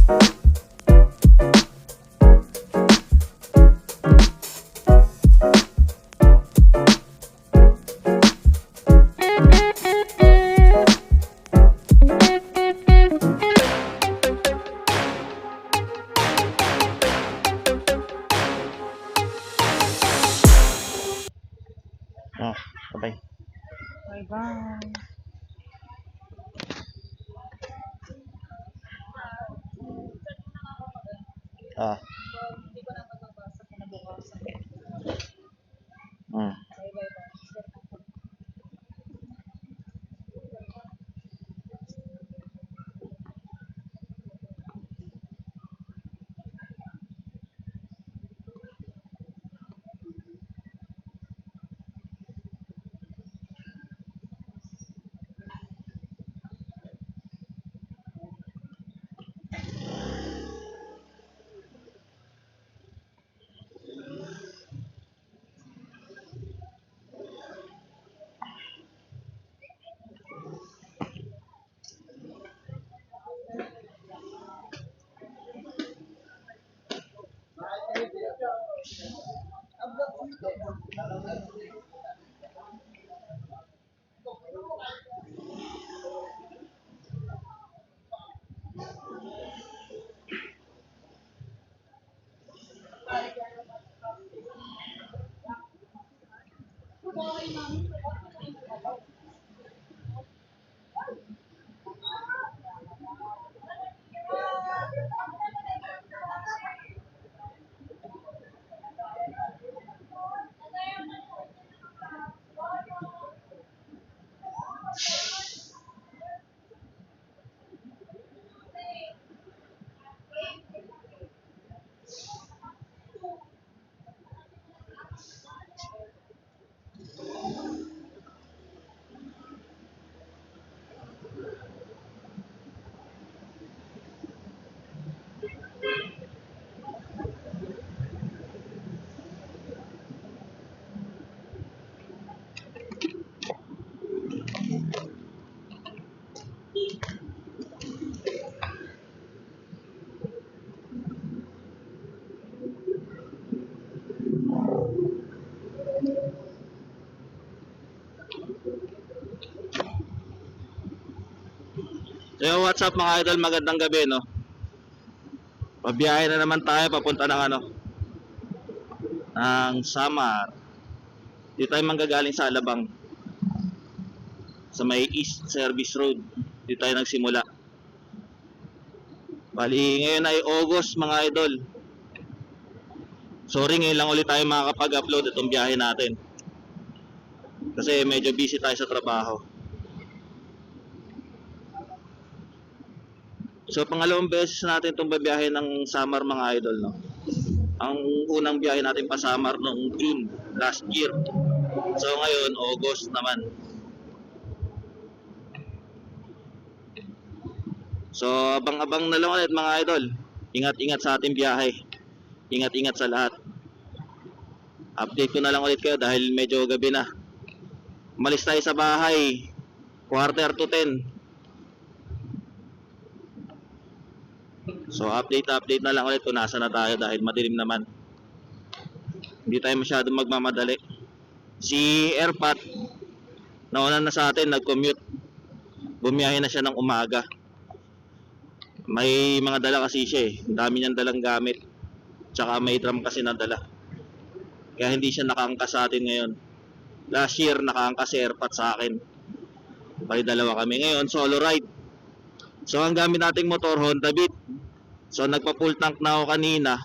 Bye. Bye-bye. Ah. Hmm. So, what's up mga idol, magandang gabi, no? Pabiyahe na naman tayo papunta ng ng Samar. Dito tayo manggagaling sa Alabang, sa may East Service Road. Dito tayo nagsimula. Bali, ngayon ay August mga idol. Sorry, ngayon lang ulit tayo makakapag-upload itong biyahe natin. Kasi medyo busy tayo sa trabaho. So, pangalawang beses natin itong babiyahe ng Samar mga idol, no? Ang unang biyahe natin pa Samar noong June last year. So, ngayon, August naman. So, abang-abang na lang ulit mga idol. Ingat-ingat sa ating biyahe. Ingat-ingat sa lahat. Update ko na lang ulit kayo dahil medyo gabi na. Umalis tayo sa bahay 9:45. So, update na lang ulit kung nasa na tayo dahil madilim naman. Hindi tayo masyadong magmamadali. Si Airpat, nauna na sa atin, nag-commute. Bumiyahe na siya ng umaga. May mga dala kasi siya eh. Ang dami niyang dalang gamit. Tsaka may drum kasi na dala. Kaya hindi siya nakaangkas sa atin ngayon. Last year, nakaangkas si Airpat sa akin. Bali dalawa kami. Ngayon, solo ride. So, ang gamit nating motor, Honda Beat. So, nagpa-full tank na ako kanina.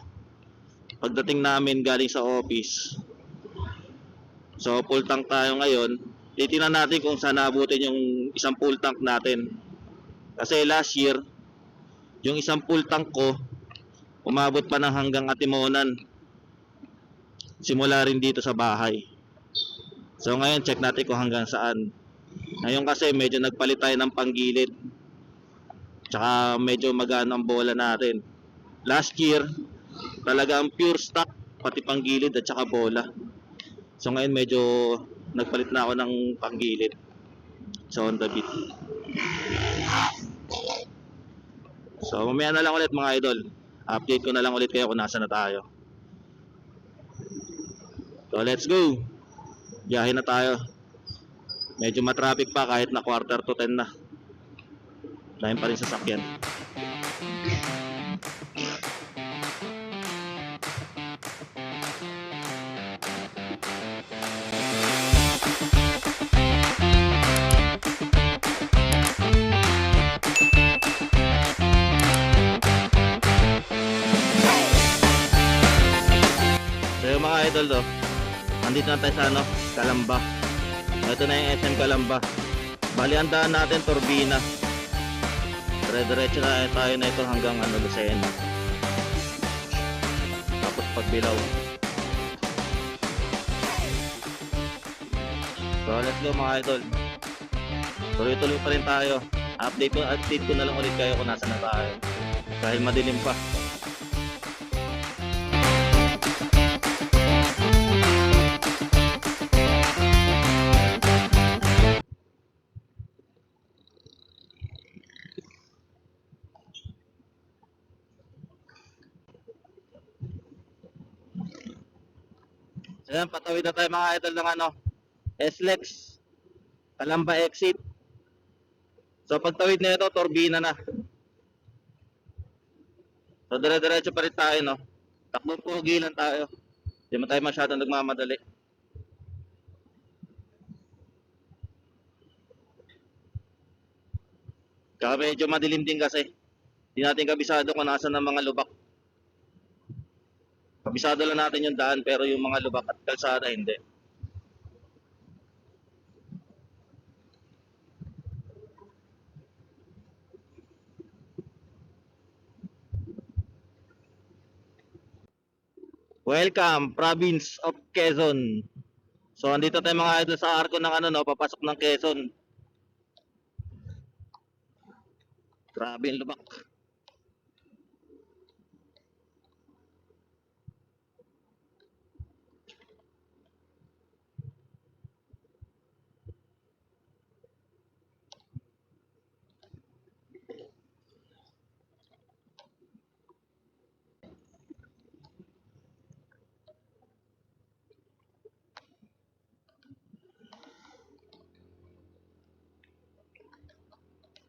Pagdating namin galing sa office. So, full tank tayo ngayon. Titingnan natin kung saan naabutin yung isang full tank natin. Kasi last year, yung isang full tank ko, umabot pa ng hanggang Atimonan. Simula rin dito sa bahay. So, ngayon, check natin kung hanggang saan. Ngayon kasi, medyo nagpalit tayo ng panggilid. Tsaka medyo magana ang bola natin. Last year, talagang pure stock, pati panggilid at tsaka bola. So ngayon medyo nagpalit na ako ng panggilid. So on the beat. So mamaya na lang ulit mga idol. Update ko na lang ulit kayo kung nasa na tayo. So let's go. Biyahe na tayo. Medyo matraffic pa kahit na 9:45 na. Dahil pa rin sa sakyan. So yung mga idol do, nandito na tayo sa Calamba. Ito na yung SM Calamba. Bali ang daan natin Turbina. Dire-diretso na tayo na ito hanggang Lucena. Tapos Pagbilao. So let's go mga idol. Tuloy-tuloy pa rin tayo. Update ko na lang ulit kayo kung nasa na tayo. Dahil madilim pa. Ayan, patawid na tayo mga idol ng SLEX Calamba exit. So pagtawid na ito, Turbina na. So dire-diretso pa rin tayo, no? Takbo pugi lang tayo. Hindi mo tayo masyadong nagmamadali. Kaya medyo madilim din kasi. Hindi natin kabisado kung nasa ng mga lubak. Kabisado lang natin yung daan pero yung mga lubak at kalsada hindi. Welcome, Province of Quezon. So andito tayo mga idol sa arko ng papasok ng Quezon. Grabe yung lubak.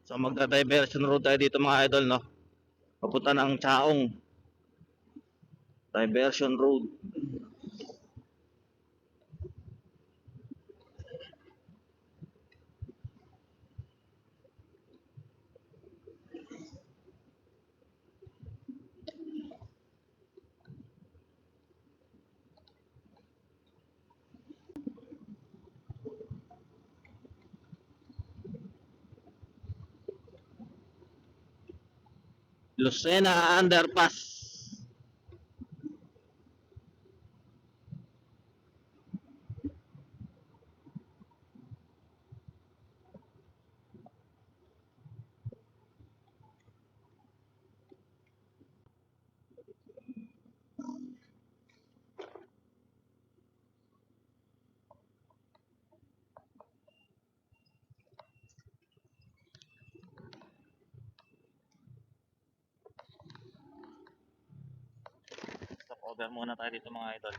So magda-diversion road tayo dito mga idol, no? Papunta ng Chaong. Diversion road. Lucena Underpass. Stop over muna tayo dito mga idol.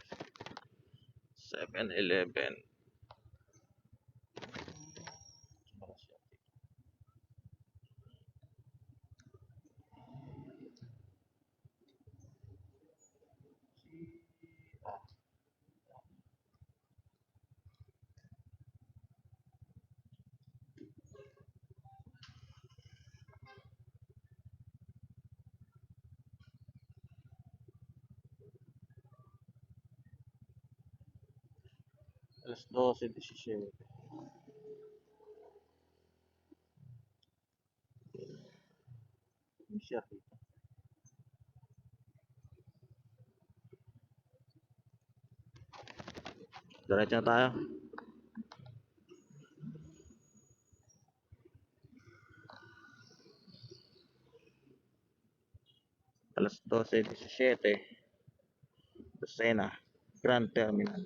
7-Eleven. Alas 12:17. Siya dito. Diretso na tayo. Alas 12:17. Lucena Grand Terminal.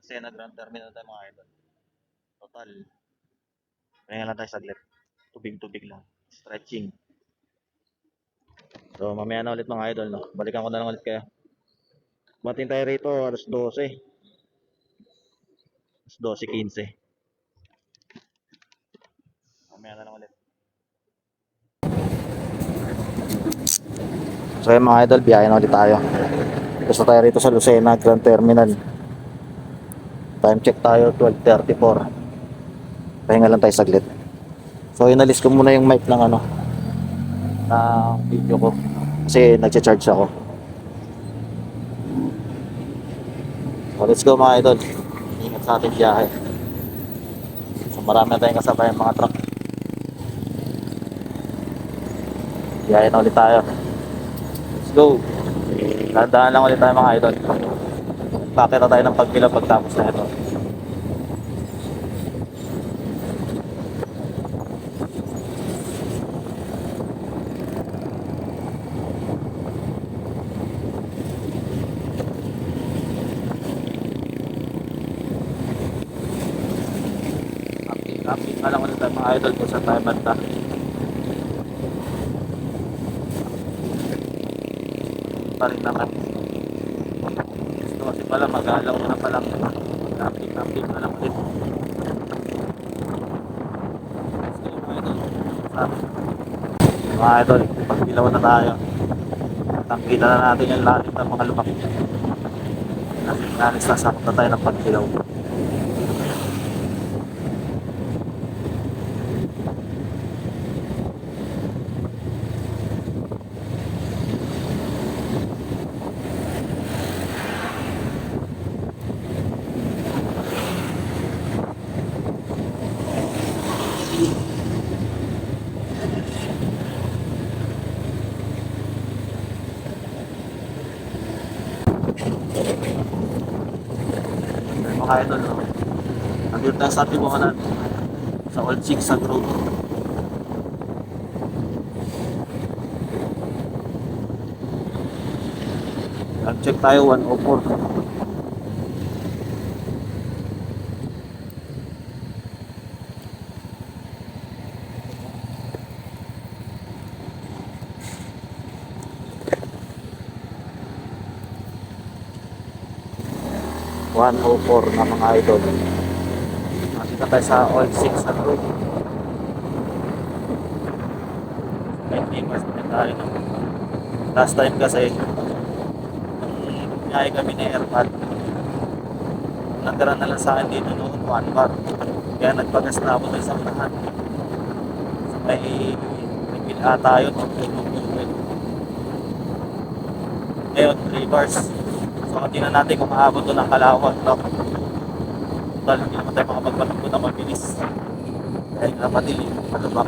Sena Grand Terminal tayo mga idol. Total. Kaya lang tayo saglit. Tubig-tubig lang. Stretching. So mamaya na ulit mga idol, no? Balikan ko na lang ulit kayo. Matin tayo rito alas 12. Alas 12:15. Mamaya na lang ulit. So yun mga idol, biyahe na ulit tayo. Gusto tayo rito sa Lucena Grand Terminal. Time check tayo 12:34. Pahinga lang tayo saglit. So inalis ko muna yung mic ng video ko kasi nagcha-charge ako. So let's go mga idol. Ingat sa ating biyahe. So marami na tayong kasabay mga truck. Biyahe na ulit tayo. Let's go. Tandaan lang ulit tayo mga idol. Pakita tayo ng pagpila pagtapos na ito. Update na lang ulit tayo mga idol kung saan tayo banda. Pa rin naman. Gusto kasi pala mag-alaw na palang update na lang ulit. So mga idol, sabi. Mga idol, pagbilaw na tayo. Tangkita na natin yung lalim ng mga lumak. Kasi nalis nasakot na tayo ng pagbilaw. Mga idol, no? Nandito tayo sa Tibuhanan sa Old Zigzag Road. Nag-check tayo 104. Na mga idol. Nakita tayo sa Old Zigzag Road. May mas na tayo. Last time kasi nagbiyahe kami na airpad. Nagdara na lang sa akin dito noon 1 bar. Kaya nagpagas na ako sa unahan. So may nagbil tayo ng ngayon 3 bars. So tingnan natin kung maabot doon ng Kalawag, no? Total, hindi naman tayo makapagpatakbo na mabilis. Dahil napadilim, palubak.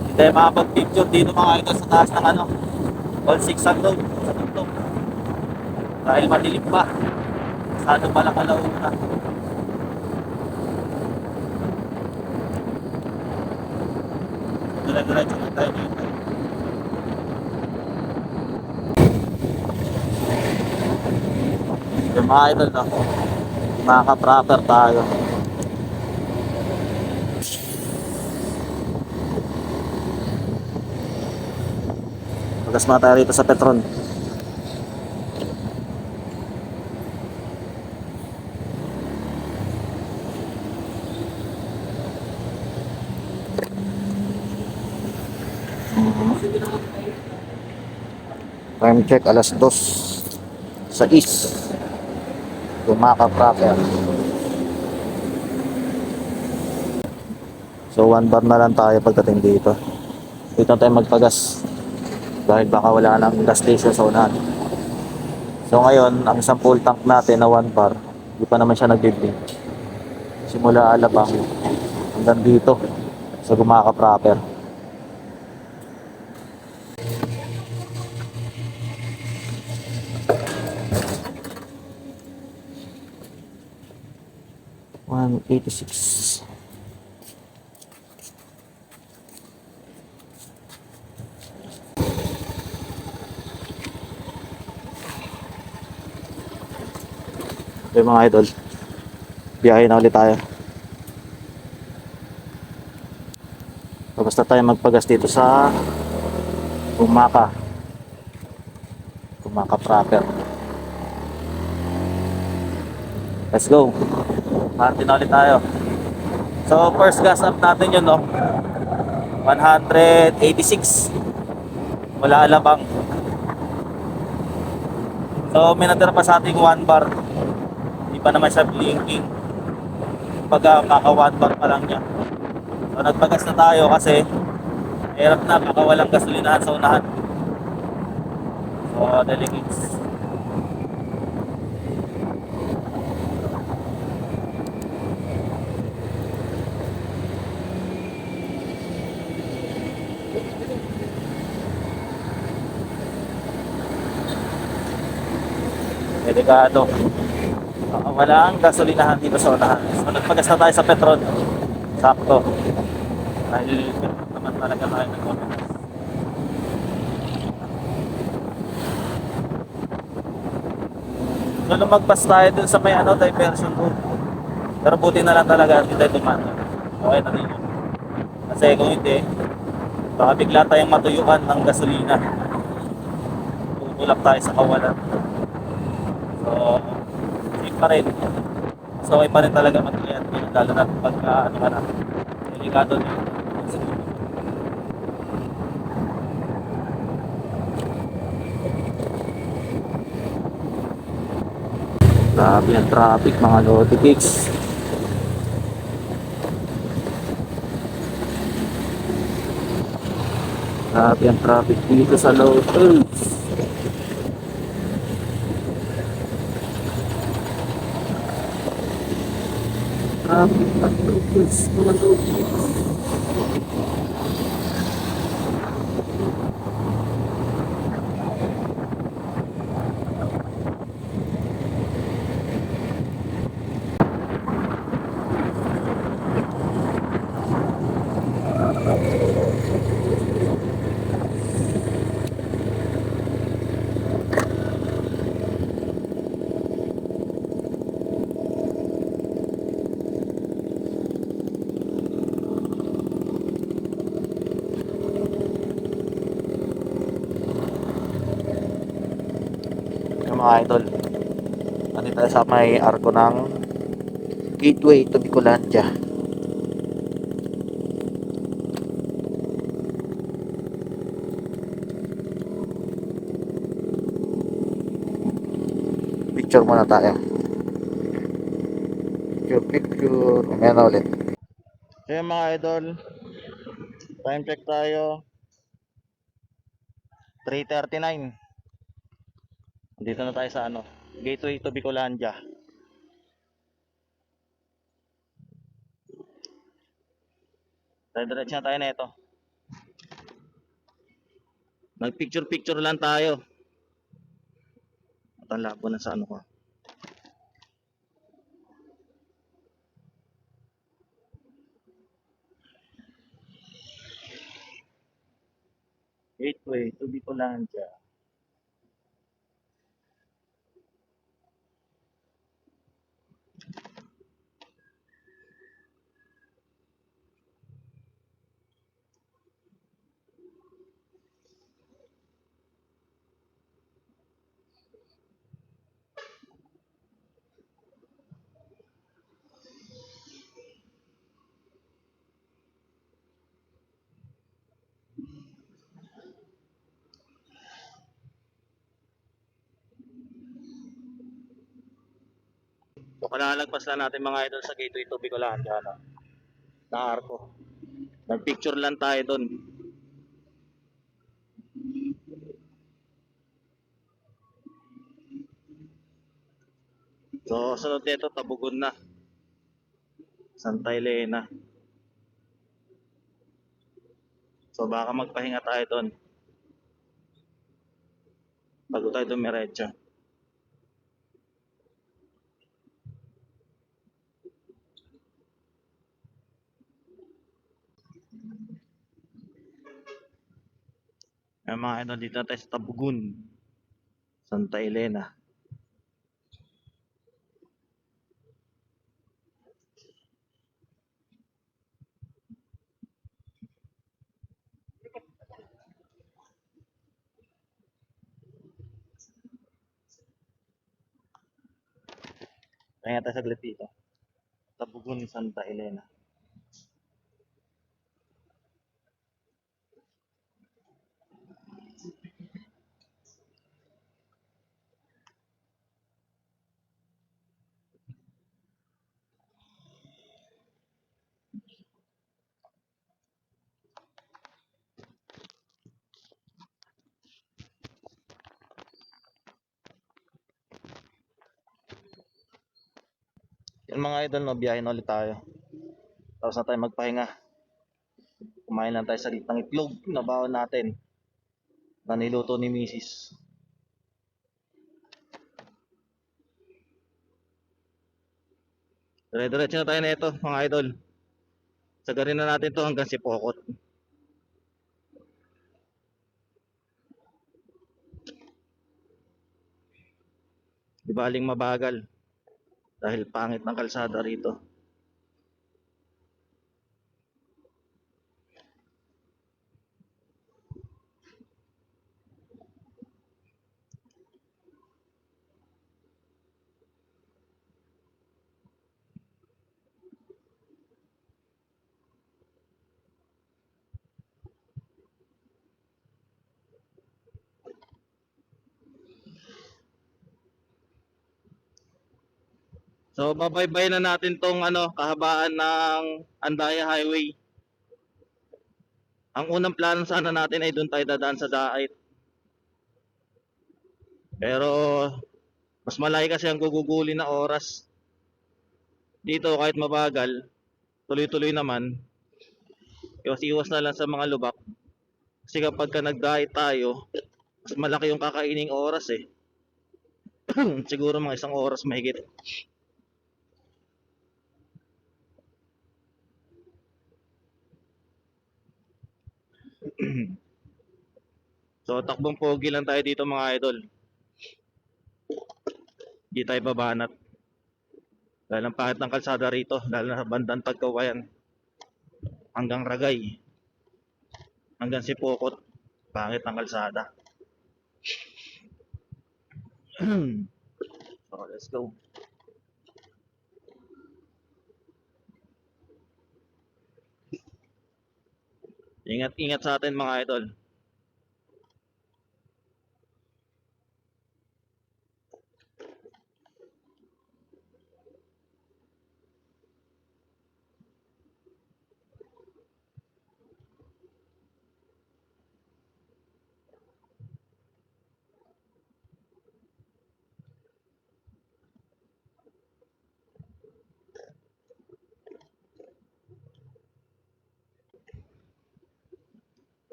Hindi tayo makapag-picture dito mga idol sa taas ng Old Zigzag Road sa tuktok. Dahil madilim pa. Masyado pala Kalawag na. Diretso na tayo dito. Yung mga idol, no? Maka-proper tayo. Magasma tayo rito sa Petron. Time check alas 2 sa east. Maka-proper. So 1 bar na lang tayo pagdating dito. Dito tayo magpagas dahil baka wala nang gas station sa unahan. So ngayon, ang isang full tank natin na 1 bar, hindi pa naman siya nagbiblink. Simula Alabang hanggang dito sa Gumaka-proper. 186. Okay mga idol, biyahe na ulit tayo. So, basta tayo magpagas dito sa Gumaka proper. Let's go. Hati na ulit tayo. So first gas up natin yun, no? 186 wala alabang. So may natira pa sa ating 1 bar. Hindi pa naman siya blinking. Pagka kaka 1 bar pa lang niya. So nagpagas na tayo kasi hirap na, kakawalang gasolinahan sa unahan. So delegates. Delikado. Wala ang gasolinahan dito sa unahan. So nagpagas na tayo sa Petron. Sakto. Dahil naman talaga tayo nagpagas. So lumagpas tayo dun sa may diversion road. Pero buti na lang talaga hindi tayo dumano. Okay na rin yun. Kasi kung hindi, baka bigla tayong matuyukan ng gasolina. Tutulak tayo sa kawalan. So, safe pa rin. So, okay pa rin talaga mag-ingat yun. Lalo na pagka, delikado na yun. Grabe ang traffic mga Lodi Kicks. Grabe ang traffic dito sa Lotus. Traffic at Lotus mga Lodi Kicks. Mga idol, nandito tayo sa may arko ng Gateway to Bicolandia. Picture muna tayo. Picture. Mamaya na ulit. Okay mga idol, time check tayo. 3:39. Dito na tayo sa Gateway to Bicolandia. Diretso na tayo na ito. Nag-picture lang tayo. At ang labo na sa ko. Gateway to Bicolandia. So kalalagpas lang natin mga idol sa Gateway to Bicolandia na arko. Nag-picture lang tayo doon. So sunod nito Tabugon na. Santa Elena. So baka magpahinga tayo doon. Bago tayo dumiretso. Ayan mga idol, dito na tayo sa Tabugun, Santa Elena. Kaya tayo saglit dito. Tabugun, Santa Elena. Yan mga idol, no, biyahe na ulit tayo. Tapos na tayo magpahinga. Kumain lang tayo sa ng itlog na bawon natin na niluto ni Mrs. Dire-diretso na tayo na ito mga idol. Sagarin na natin to hanggang Sipokot. Di baling mabagal dahil pangit ng kalsada rito. So babaybay na natin tong kahabaan ng Andaya Highway. Ang unang plano sana natin ay doon tayo dadaan sa Daait. Pero mas malaki kasi ang guguguli na oras. Dito kahit mabagal, tuloy-tuloy naman. Iwas-iwas na lang sa mga lubak. Kasi kapag ka nag-diet tayo, mas malaki yung kakaining oras eh. Siguro mga 1 oras mahigit. So takbong pogi lang tayo dito mga idol. Di tayo babanat. Dahil ang pangit ng kalsada rito, dahil na bandang Tagkawayan hanggang Ragay, hanggang Sipokot, pangit ng kalsada. So let's go. Ingat-ingat sa atin mga idol.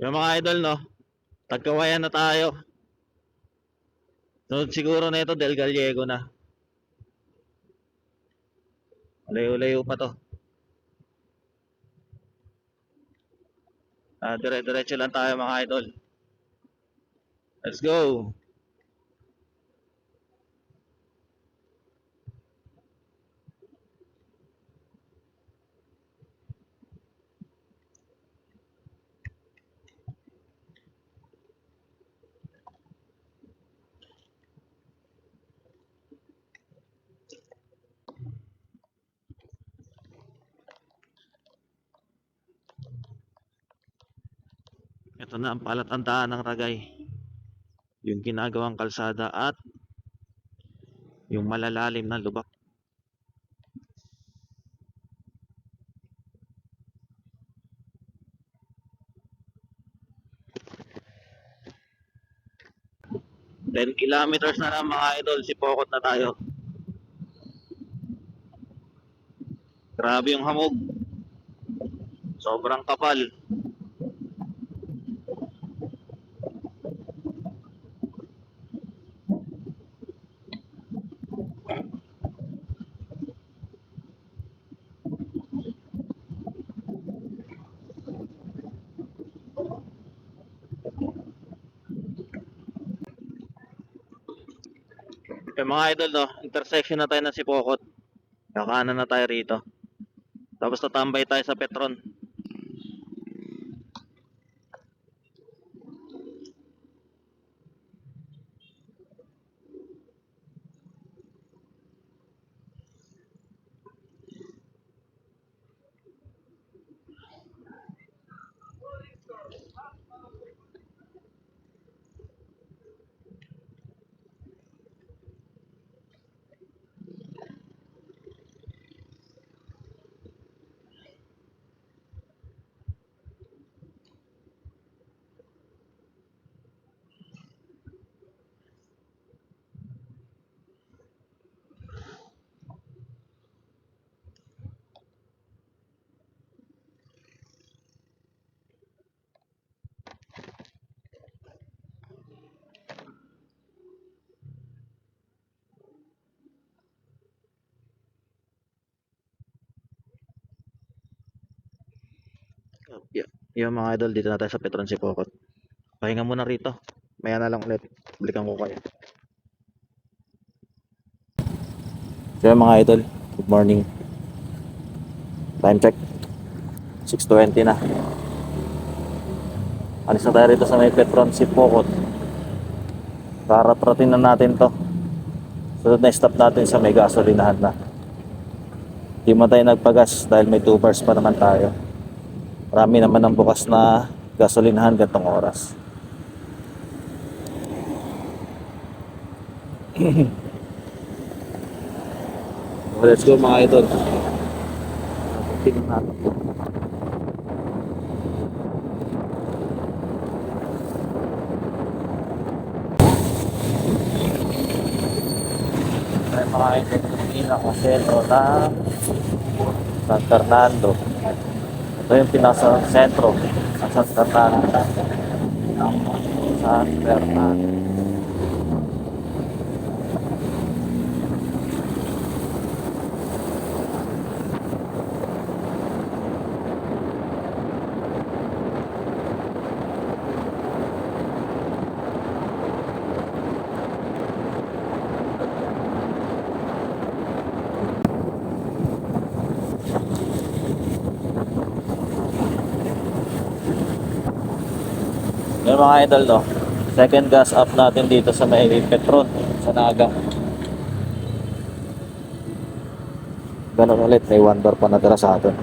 Yung mga idol, no, Tagkawayan na tayo. So siguro na ito Del Gallego na. Layo-layo pa to. Dire-diretso lang tayo mga idol. Let's go. Ito na ang palatandaan ng Ragay. Yung ginagawang kalsada at yung malalalim na lubak. Ten kilometers na lang mga idol, Sipokot na tayo. Grabe yung hamog. Sobrang kapal. Yung mga idol, no, intersection na tayo ng Sipokot. Kakanan na tayo rito. Tapos tatambay tayo sa Petron. Yung mga idol, dito na tayo sa Petron Sipokot. Pahinga muna rito. Maya na lang ulit. Balikan ko kayo. So yung mga idol, good morning. Time check. 6:20 na. Alis na tayo rito sa may Petron Sipokot. Karatratin na natin to. Sunod na stop natin sa may gasolinahan na. Di mo tayo nagpagas dahil may 2 bars pa naman tayo. Marami naman ang bukas na gasolinahan gantong oras. Let's go mga idol. Tingnan natin. Ay mga idol, pinaka-sentro ng San Fernando. Ito yung pinaka-sentro ng San Fernando. San Fernando. Yung mga idol, no, second gas up natin dito sa may Petron sa Naga. Ganun ulit, may 1 bar pa natira sa atin.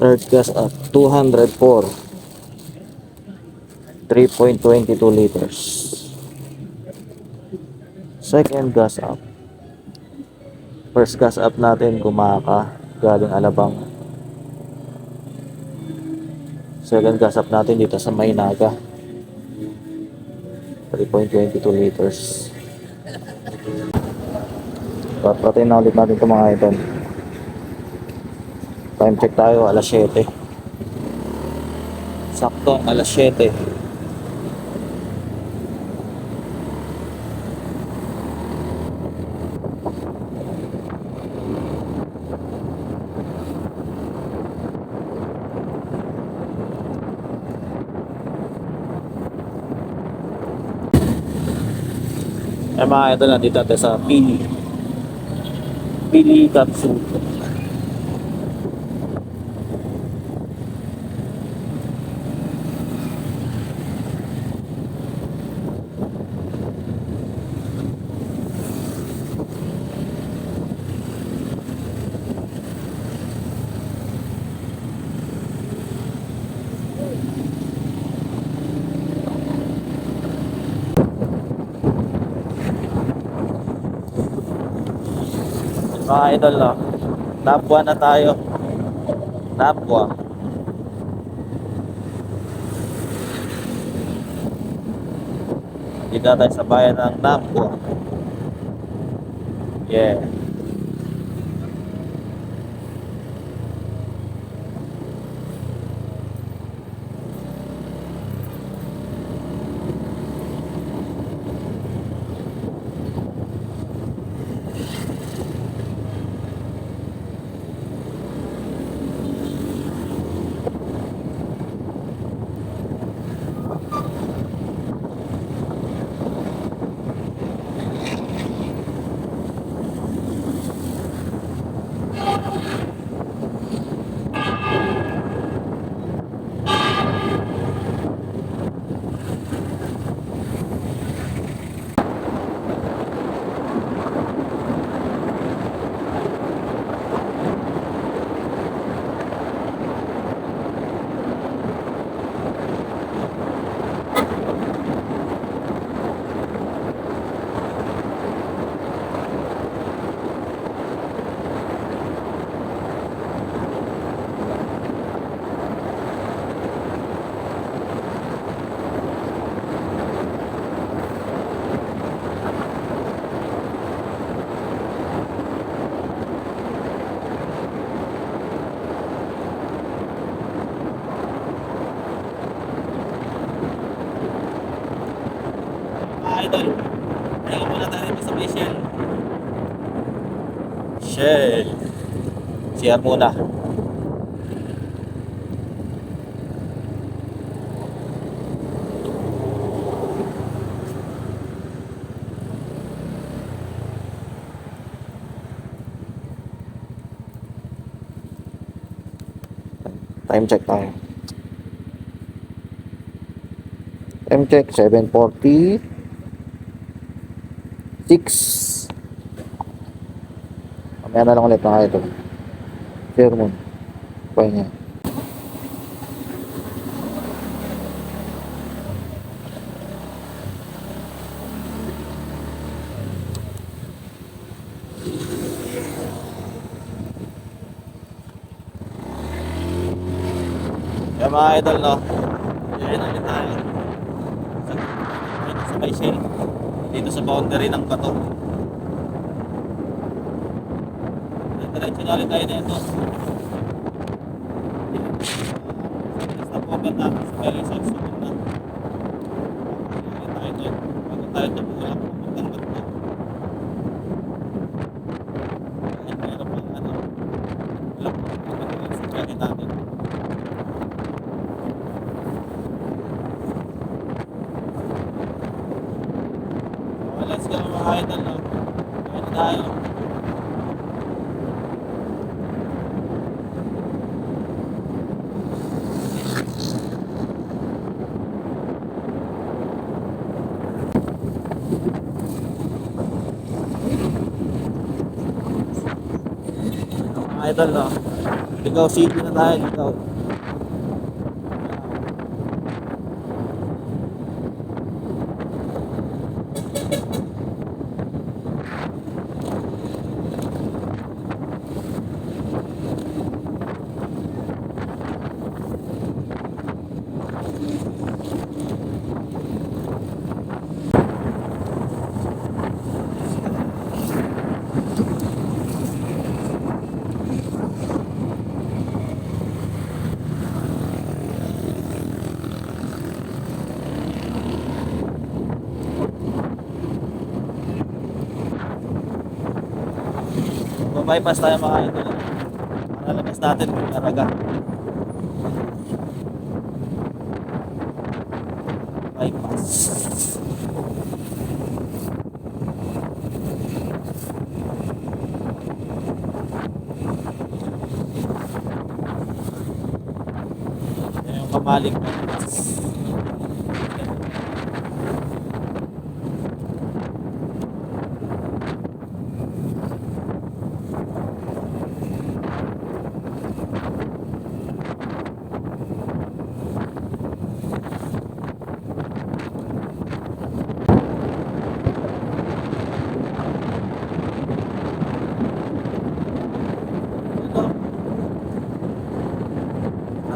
Third gas up, 204, 3.22 liters. Second gas up, first gas up natin Gumaka galing Alabang. Second gas up natin dito sa Maynaga, 3.22 liters. Patratin na ulit natin ito mga idol. Time check tayo, alas 7. Sakto, alas 7. Ay mga idol, nandito natin sa Pili Capsule. Mga idol, no, Napwa na tayo. Napwa. Dito na tayo sa bayan ng Napwa. Yeah. idol. Ayun muna tayo dito sa may Shell. Shell. CR muna. Time check tayo. Time check 7:46. Mamaya na lang ulit mga ito. Clear mo. Pahinga. Kaya mga idol, no? Ayan ulit tayo. Dito sa may Shell. Dito sa boundary ng Bato. Diretso na ulit tayo dito. Basta po ba natin sa may Rizal Sumunod na. Tayo doon. Bago tayo tumulak papuntang Bato. Ay, meron pang ano. Wala po. Ang sakyahin natin. Let's go mga idol, no? Ayan tayo. Mga idol, no? Ligaw City na tayo, ligaw. Bypass tayo mga idol. Malalabas natin kung Caraga. Bypass. Yan yung kamaling bypass.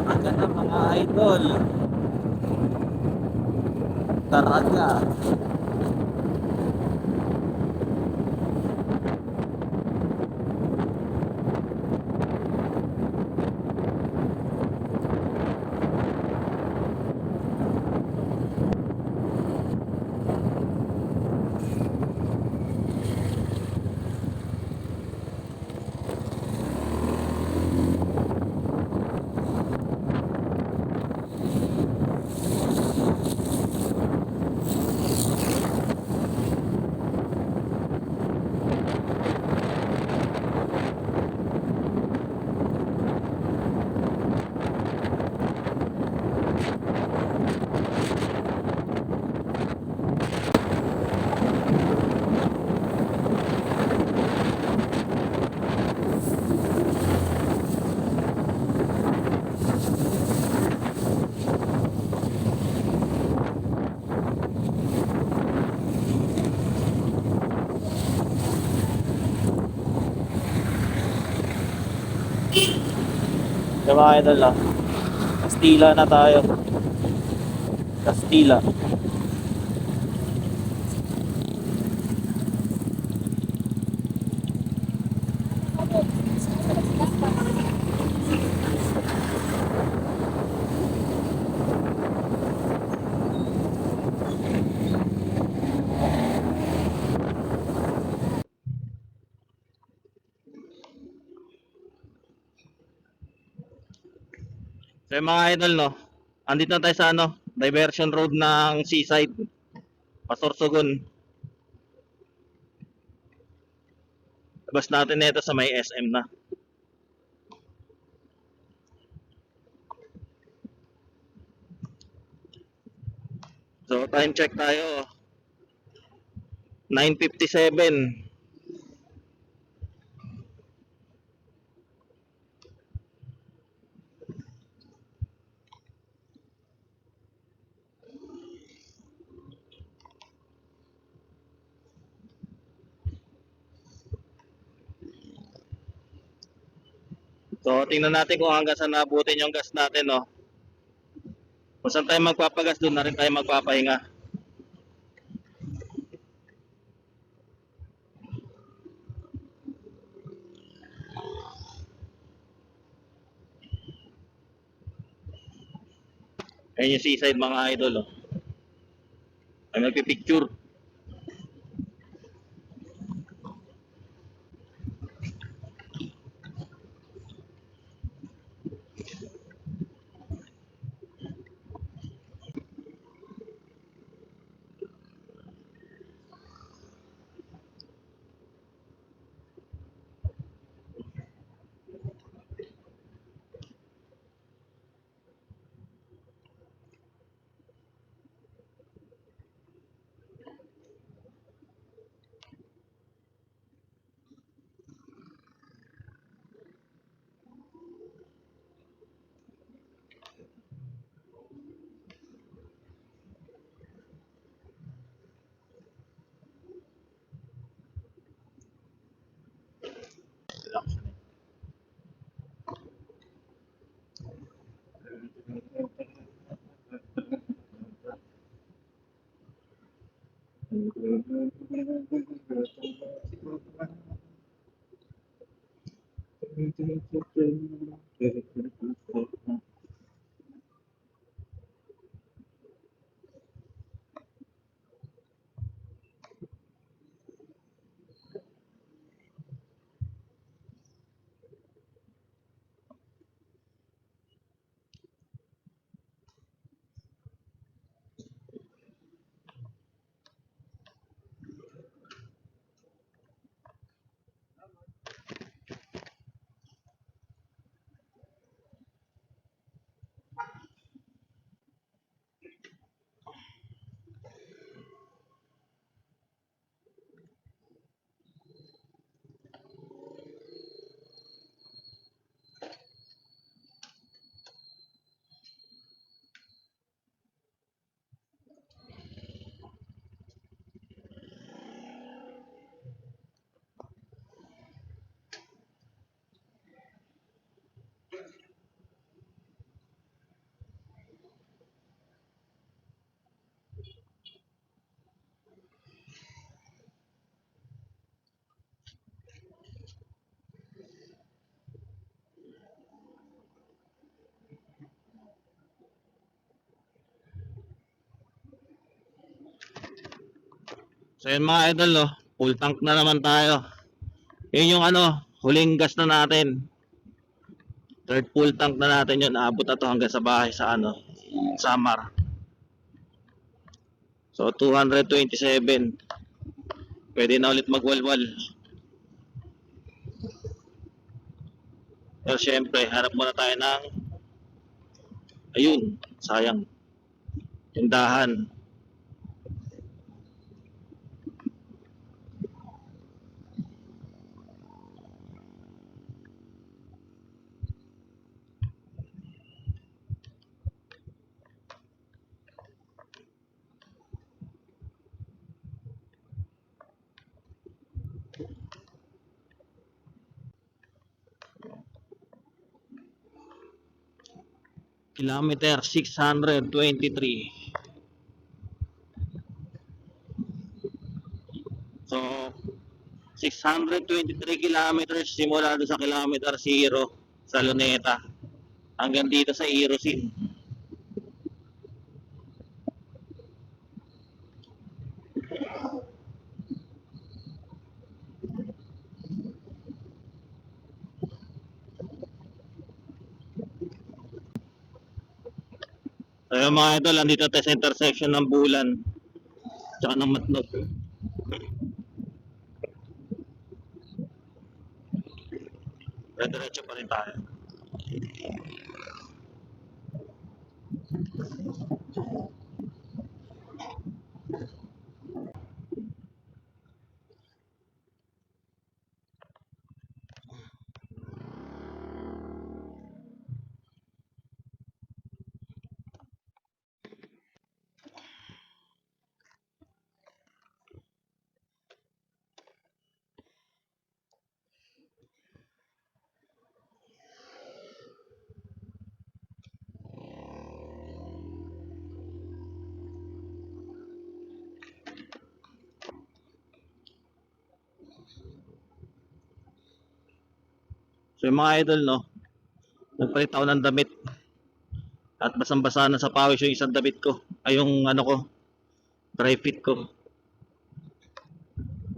Taraga na mga idol. Taraga. Yung mga idol lang. Kastila na tayo. Kastila. So yung mga idol, no, andito na tayo sa ano, diversion road ng Seaside, Pasorsogon. Labas natin nito sa may SM na. So time check tayo, 9:57. So tingnan natin kung hanggang saan nabutin yung gas natin, no. Kung saan tayo magpapagas, doon na rin tayo magpapahinga. Ayun yung Seaside mga idol, oh. Ay magpipicture. So yun mga idol, no, full tank na naman tayo. Yun yung ano, huling gas na natin. Third full tank na natin yun. Aabot na to hanggang sa bahay sa ano, Samar. So 227. Pwede na ulit magwalwal. Pero syempre, hanap muna tayo ng, ayun, sayang, tindahan. Kilometer 623. So 623 kilometers simula doon sa kilometer 0 sa Luneta hanggang dito sa Irosin. So yung mga idol, andito tayo sa intersection ng Bulan tsaka ng Matnog. Diretso pa rin tayo. So yung mga idol, no, nagpalit ako ng damit at basang-basa na sa pawis yung isang damit ko. Ay yung ano ko, dry fit ko.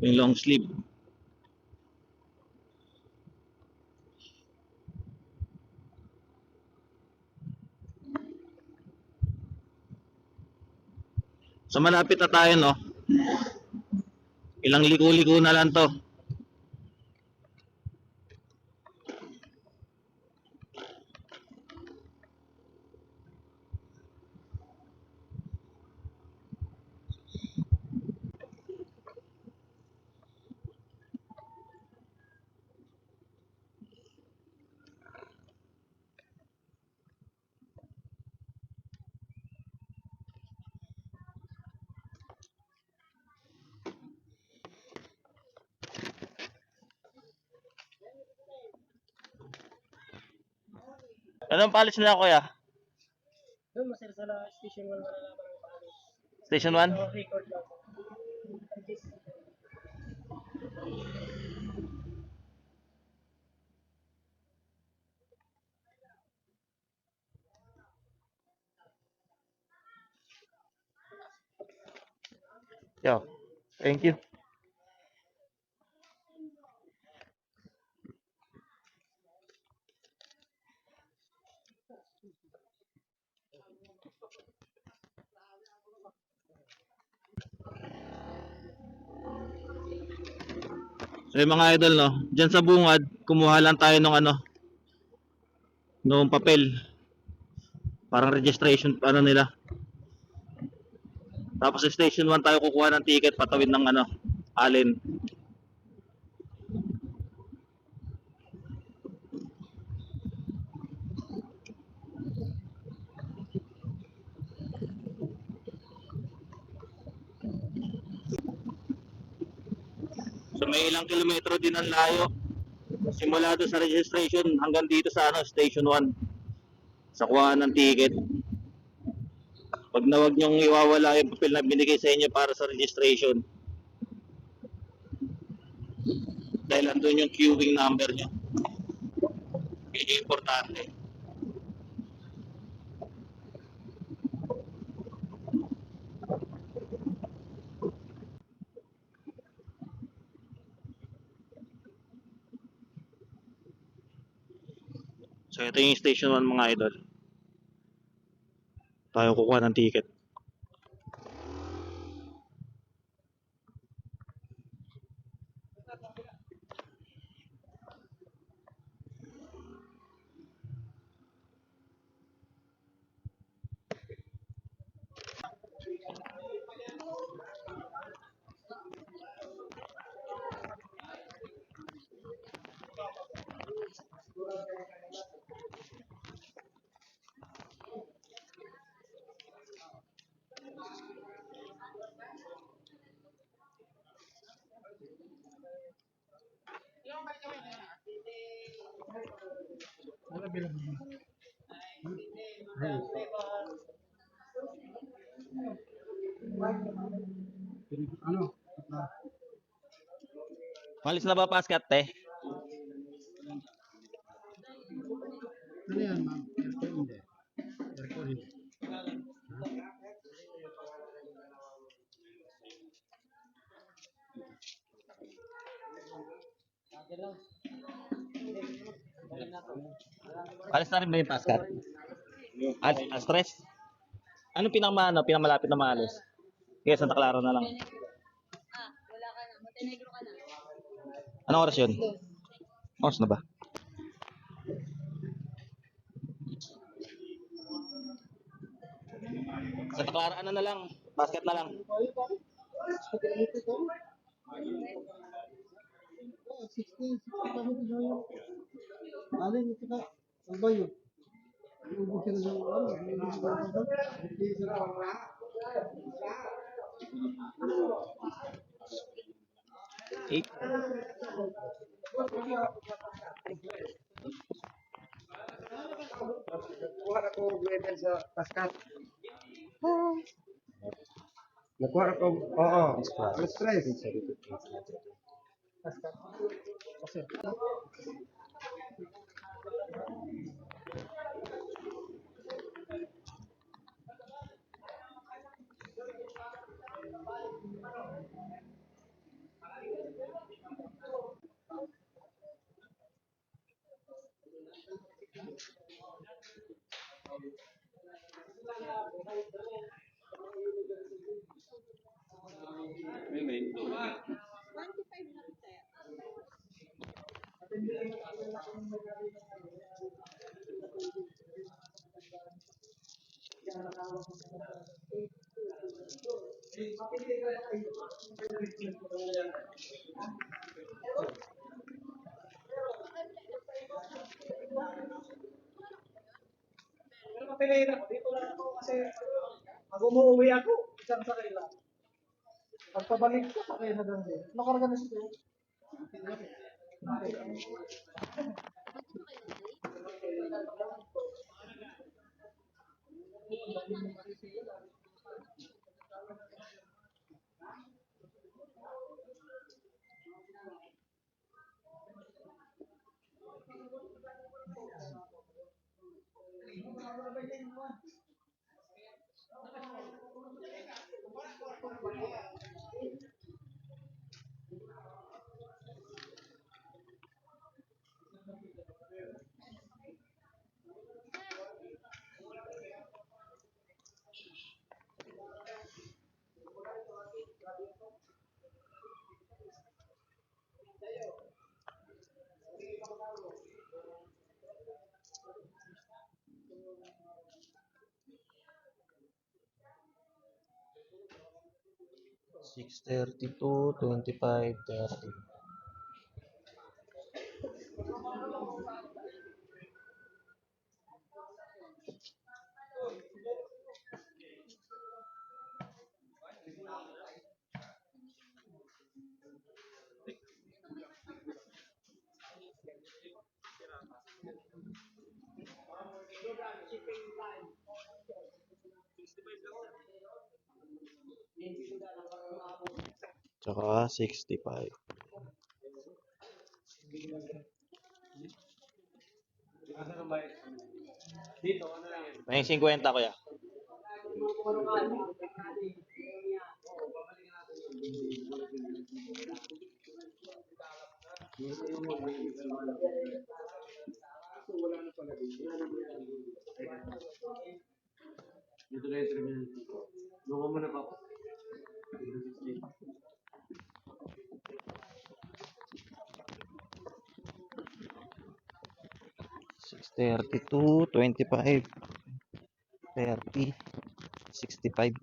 Yung long sleeve. So malapit na tayo, no. Ilang ligo-ligo na lang to. Anong palis nila, kuya? Doon, masir sa station 1 malalaman ang paano. Station 1? So, record lang. Yo, thank you. So yung mga idol, no, dyan sa bungad, kumuha lang tayo ng ano, nung papel. Parang registration, ano nila. Tapos sa station 1 tayo kukuha ng ticket patawid ng ano, Allen. So may ilang kilometro din ang layo. Simula doon sa registration hanggang dito sa ano, station 1. Sa kuha ng ticket. Pag na wag niyong iwawala yung papel na binigay sa inyo para sa registration. Dahil andun yung queuing number niyo. Yun yung importante. So ito yung station 1 mga idol. Tayo kukuha ng ticket. Ano? Malis na ba paskat, te? Ano yan, ma'am? Aircon hindi. Aircon hindi. Alis na rin ba yung paskat? Stress? Anong pinakamalapit na maalis? Kaya Santa Clara na lang. Wala ka na. Montenegro ka na. Anong oras yun? Oras na ba? Santa Clara ano na lang? Basket na lang. Oh, 60 kami dito yung alin ito ka. Ang bayo. Ubus sila ng ano. Eight. Nakuha ako medal sa Pascal. Nakuha ako, oo, first prize. Pero mapilay ako. Dito lang ako kasi pag umuwi ako, isang sakay lang. Pagpabalik ko, sakay na doon din. Nakarga na siya. Six 32, 25, 30. Tsaka 65. May 50 kuya. Dito na yung terminal. Doon ka muna pa. 32, 25, 30, 65.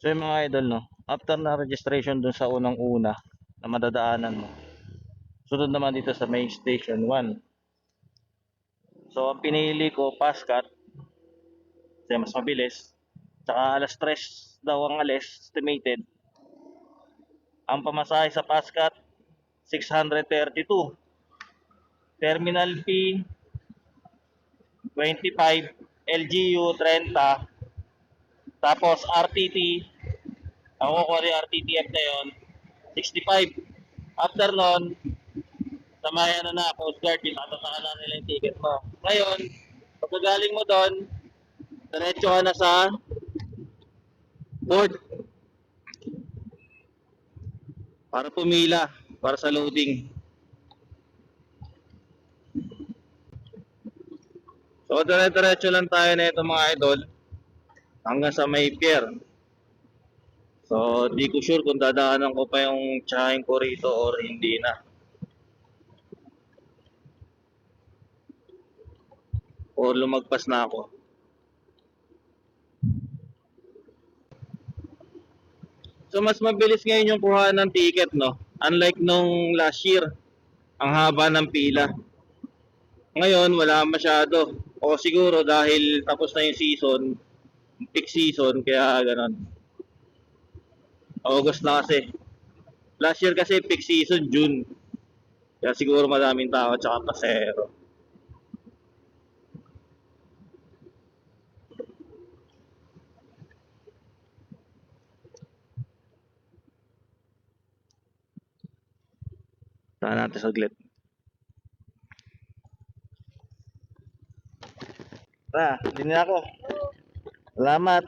So yung mga idol, no, after na registration dun sa unang-una na madadaanan mo, sunod naman dito sa main station 1. So ang pinili ko, Pascat, kasi mas mabilis. Tsaka alas 3 daw ang alis, estimated. Ang pamasahe sa Pascat, 632. Terminal fee, 25. LGU, 30. Tapos RTT, ang kukuha rin RTTF na yun, 65. After nun, sa may ano na, Coast Guard, pinatatakan na nila yung ticket mo. Ngayon, pag Pagkagaling mo doon, diretso ka na sa board para pumila, para sa loading. So, dire-diretso lang tayo na ito mga idol hanggang sa may pier. So, di ko sure kung dadaanan ko pa yung tsahin ko rito or hindi na. O lumagpas na ako. So, mas mabilis ngayon yung kuha ng ticket, no? Unlike nung last year, ang haba ng pila. Ngayon, wala masyado. O siguro dahil tapos na yung season, peak season, kaya ganon. August na kasi. Last year kasi peak season, June. Kaya siguro madaming tao at saka pasero. Tahan natin saglit. Hindi na ako. Salamat.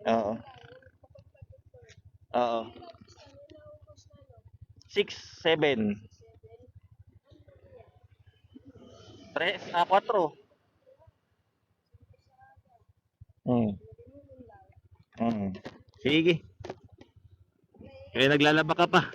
Oo. Oo. 6, 7. 3, 4. Hmm. Hmm. Sige. Kaya naglalaba ka pa.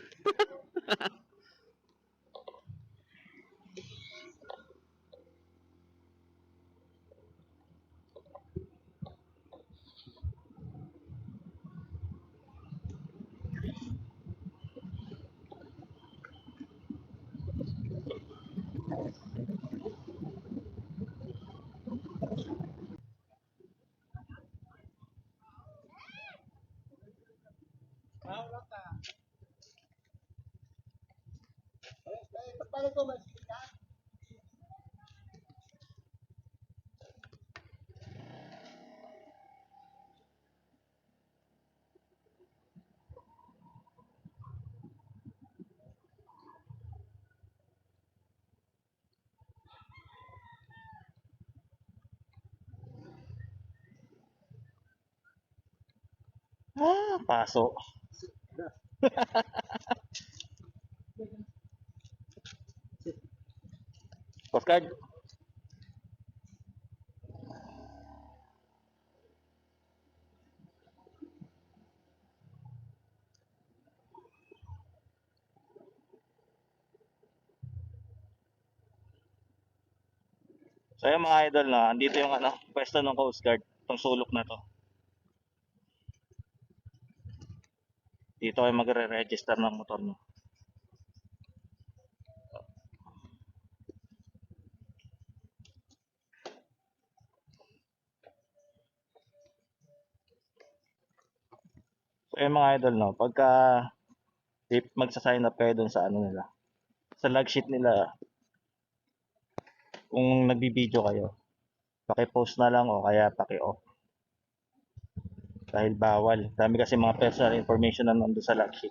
Paso. Postcard. So yung mga idol na, andito yung pwesto ng Coast Guard, itong sulok na to. Dito kayo magre-register ng motor nyo. So yung mga idol no, pagka magsa-sign up kayo dun sa nila, sa log sheet nila, kung nagbibideo kayo, paki-post na lang o kaya paki-off. Dahil bawal. Dami kasi mga personal information na nandun sa log sheet.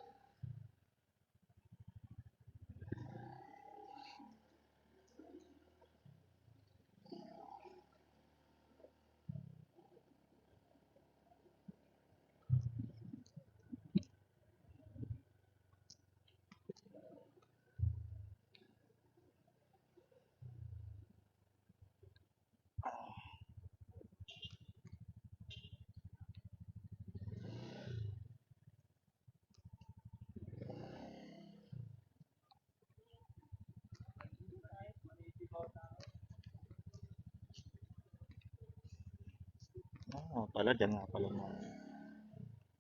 Pala dyan nga pala mga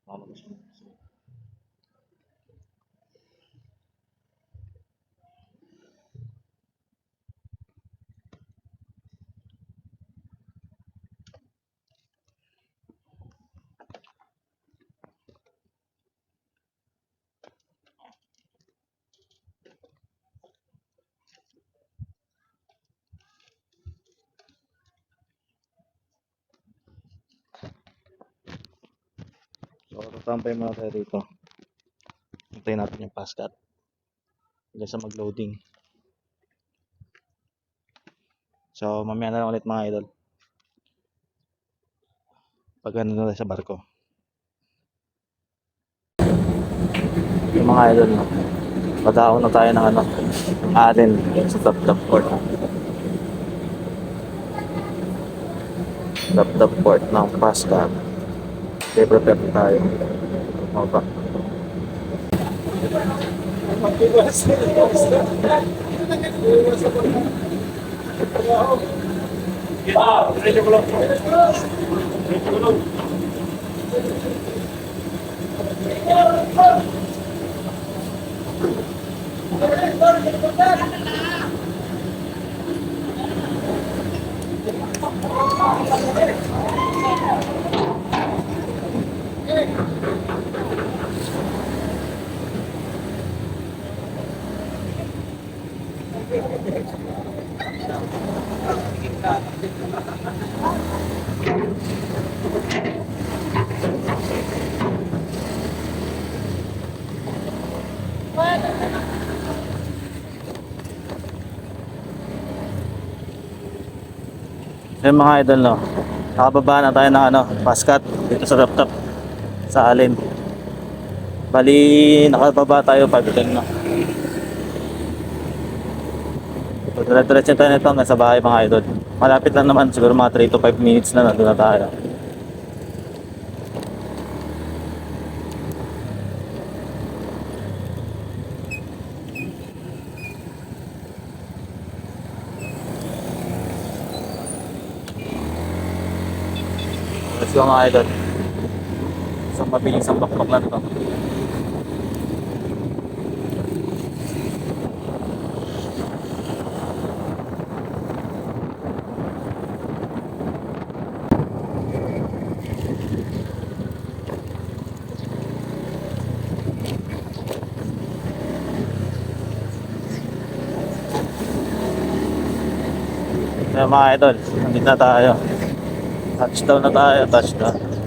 lalabas mo. So, tatampay muna tayo rito. Hintayin natin yung passcut. Hanggang sa mag-loading. So, mamaya na lang ulit mga idol. Pag ano na sa barko. Yung mga idol, no? Pagkaon na tayo ng ano, alin sa Dapdap Port. Dapdap Port ng Pascal. Okay, prepare na tayo. O ba? Yung mga idol, no, nakababa na tayo ng ano, Pascat dito sa Dapdap sa alin. Bali, nakababa tayo 5:10 na. So, dire-diretso tayo nito hanggang sa bahay mga idol. Malapit lang naman, siguro mga 3 to 5 minutes na nandun na tayo. Let's go mga idol. Isang mabilis ang bakbak lang to. Kaya mga idol, nandito na tayo. Touchdown na tayo, touchdown.